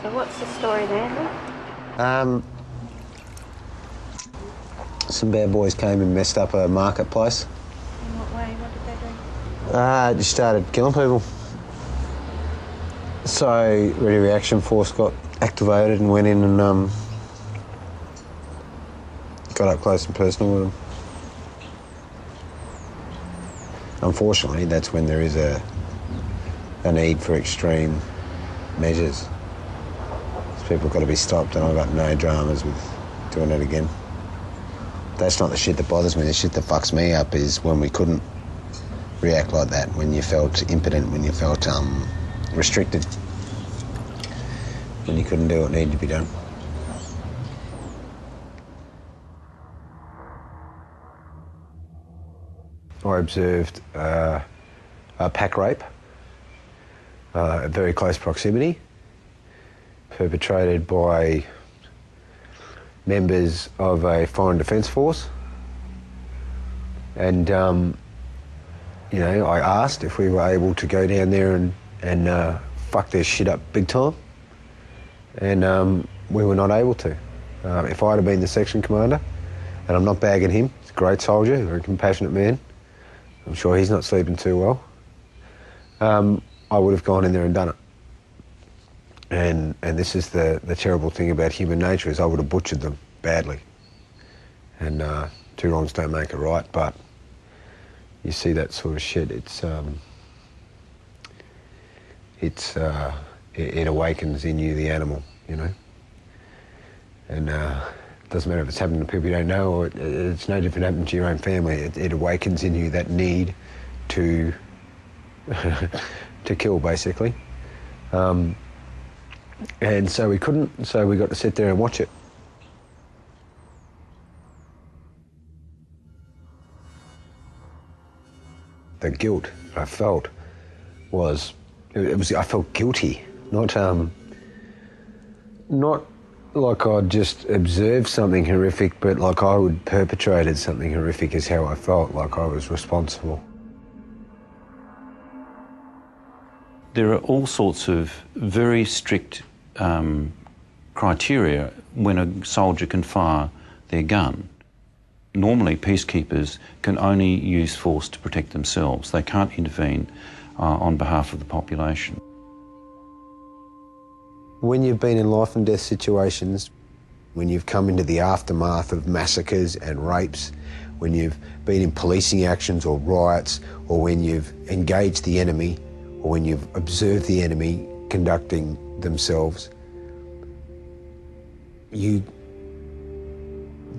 So what's the story there? Some bad boys came and messed up a marketplace. In what way? What did they do? Just started killing people. So Ready Reaction Force got activated and went in and got up close and personal with them. Unfortunately, that's when there is a need for extreme measures. People have got to be stopped, and I've got no dramas with doing it again. That's not the shit that bothers me. The shit that fucks me up is when we couldn't react like that, when you felt impotent, when you felt restricted, when you couldn't do what needed to be done. I observed a pack rape at very close proximity, perpetrated by members of a foreign defence force. And, you know, I asked if we were able to go down there and fuck their shit up big time. And we were not able to. If I'd have been the section commander, and I'm not bagging him, he's a great soldier, a very compassionate man, I'm sure he's not sleeping too well, I would have gone in there and done it. And this is the terrible thing about human nature, is I would have butchered them badly. And two wrongs don't make a right, but you see that sort of shit, it awakens in you the animal, you know? And it doesn't matter if it's happening to people you don't know, or it's no different happening to your own family. It awakens in you that need to to kill, basically. And so we couldn't, so we got to sit there and watch it. The guilt I felt was, I felt guilty, not like I'd just observed something horrific, but like I would perpetrated something horrific is how I felt, like I was responsible. There are all sorts of very strict criteria when a soldier can fire their gun. Normally, peacekeepers can only use force to protect themselves. They can't intervene on behalf of the population. When you've been in life and death situations, when you've come into the aftermath of massacres and rapes, when you've been in policing actions or riots, or when you've engaged the enemy, or when you've observed the enemy conducting themselves,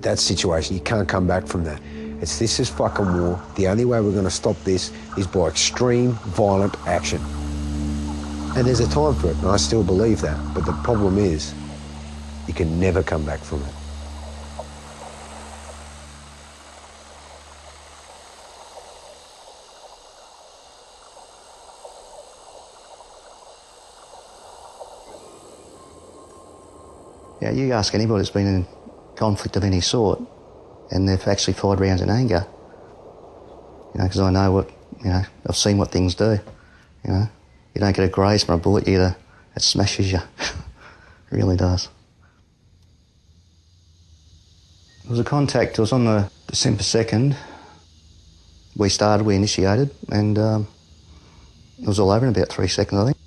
that situation, you can't come back from that. This is fucking war. The only way we're going to stop this is by extreme, violent action. And there's a time for it, and I still believe that. But the problem is, you can never come back from it. Yeah, you ask anybody that's been in conflict of any sort, and they've actually fired rounds in anger. You know, because I know what, you know, I've seen what things do. You know, you don't get a graze from a bullet either. It smashes you. It really does. It was a contact. It was on the December 2nd. We initiated, and it was all over in about 3 seconds, I think.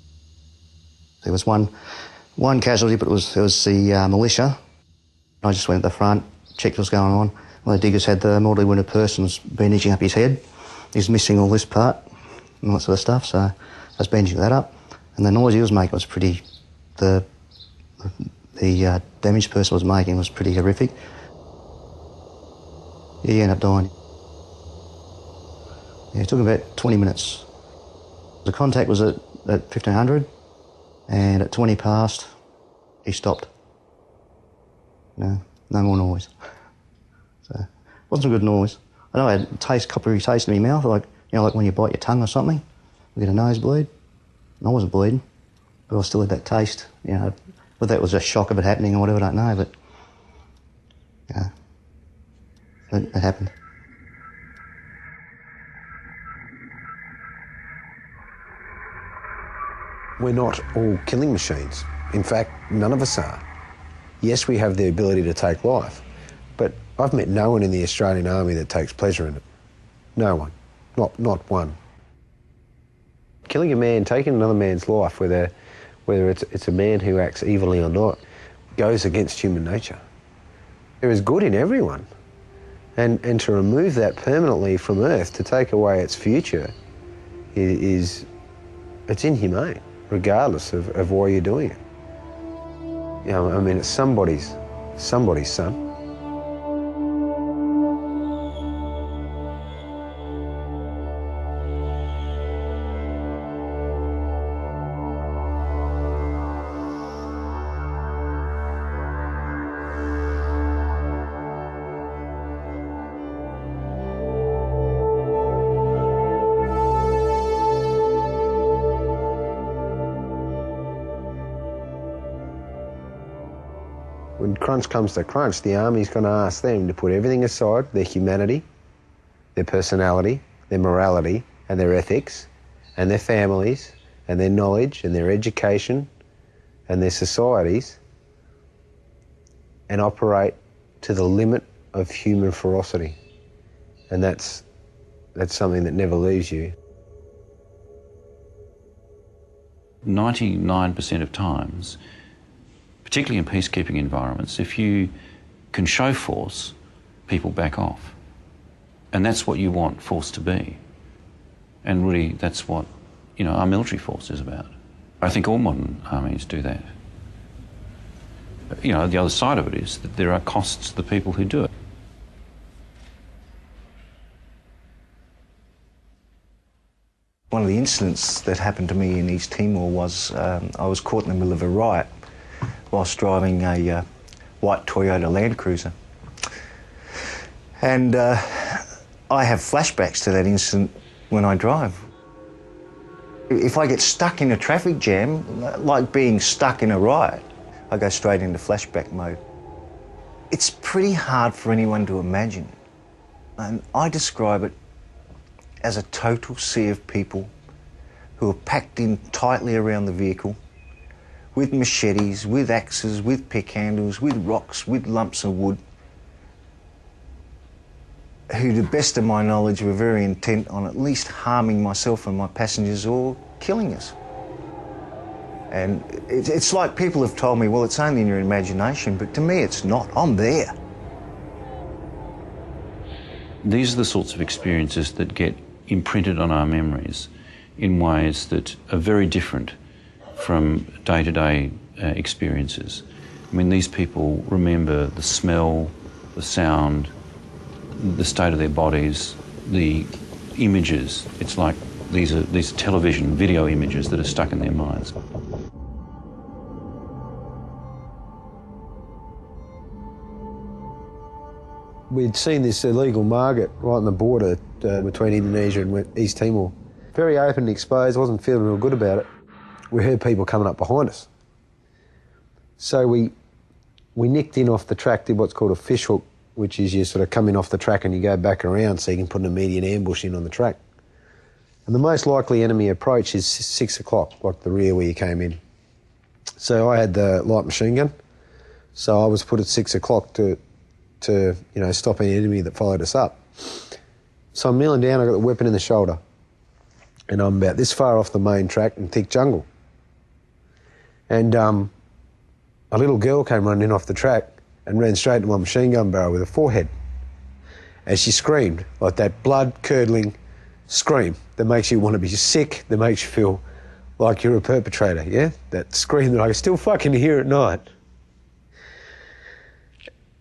There was one casualty, but it was the militia. I just went at the front, checked what was going on. One of the diggers had the mortally wounded person's bandaging up his head. He's missing all this part and that sort of stuff, so I was bandaging that up. And the noise he was making was pretty, the damaged person was making was pretty horrific. Yeah, he ended up dying. Yeah, it took about 20 minutes. The contact was at 1500, and at 20 past, he stopped. No more noise. So, it wasn't a good noise. I know I had coppery taste in my mouth, like when you bite your tongue or something, you get a nosebleed. And I wasn't bleeding, but I still had that taste, you know. Whether that was a shock of it happening or whatever, I don't know, but, yeah, it happened. We're not all killing machines. In fact, none of us are. Yes, we have the ability to take life, but I've met no one in the Australian Army that takes pleasure in it. No one. Not one. Killing a man, taking another man's life, whether it's a man who acts evilly or not, goes against human nature. There is good in everyone. And to remove that permanently from Earth, to take away its future, it's inhumane, regardless of why you're doing it. You know, I mean, it's somebody's son. When crunch comes to crunch, the Army's going to ask them to put everything aside, their humanity, their personality, their morality and their ethics, and their families, and their knowledge, and their education, and their societies, and operate to the limit of human ferocity. And that's something that never leaves you. 99% of times, particularly in peacekeeping environments, if you can show force, people back off. And that's what you want force to be. And really, that's what, you know, our military force is about. I think all modern armies do that. You know, the other side of it is that there are costs to the people who do it. One of the incidents that happened to me in East Timor was I was caught in the middle of a riot whilst driving a white Toyota Land Cruiser. And I have flashbacks to that incident when I drive. If I get stuck in a traffic jam, like being stuck in a riot, I go straight into flashback mode. It's pretty hard for anyone to imagine. And I describe it as a total sea of people who are packed in tightly around the vehicle, with machetes, with axes, with pick handles, with rocks, with lumps of wood, who, to the best of my knowledge, were very intent on at least harming myself and my passengers or killing us. And it's like people have told me, well, it's only in your imagination, but to me it's not. I'm there. These are the sorts of experiences that get imprinted on our memories in ways that are very different from day-to-day experiences. I mean, these people remember the smell, the sound, the state of their bodies, the images. It's like these are television, video images that are stuck in their minds. We'd seen this illegal market right on the border between Indonesia and East Timor. Very open and exposed, wasn't feeling real good about it. We heard people coming up behind us. So we nicked in off the track, did what's called a fish hook, which is you sort of come in off the track and you go back around so you can put an immediate ambush in on the track. And the most likely enemy approach is 6 o'clock, like the rear where you came in. So I had the light machine gun, so I was put at 6 o'clock to you know, stop any enemy that followed us up. So I'm kneeling down, I got the weapon in the shoulder, and I'm about this far off the main track in thick jungle. And a little girl came running in off the track and ran straight to my machine gun barrel with her forehead. As she screamed, like that blood-curdling scream that makes you want to be sick, that makes you feel like you're a perpetrator, yeah? That scream that I can still fucking hear at night.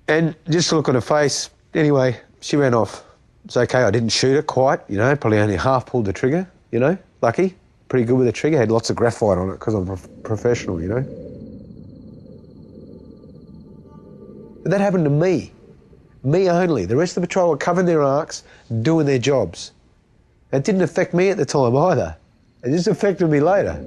And just to look on her face, anyway, she ran off. It's okay, I didn't shoot her quite, you know, probably only half pulled the trigger, you know, lucky. Pretty good with the trigger, had lots of graphite on it because I'm a professional, you know. But that happened to me only. The rest of the patrol were covering their arcs, doing their jobs. It didn't affect me at the time either. It just affected me later.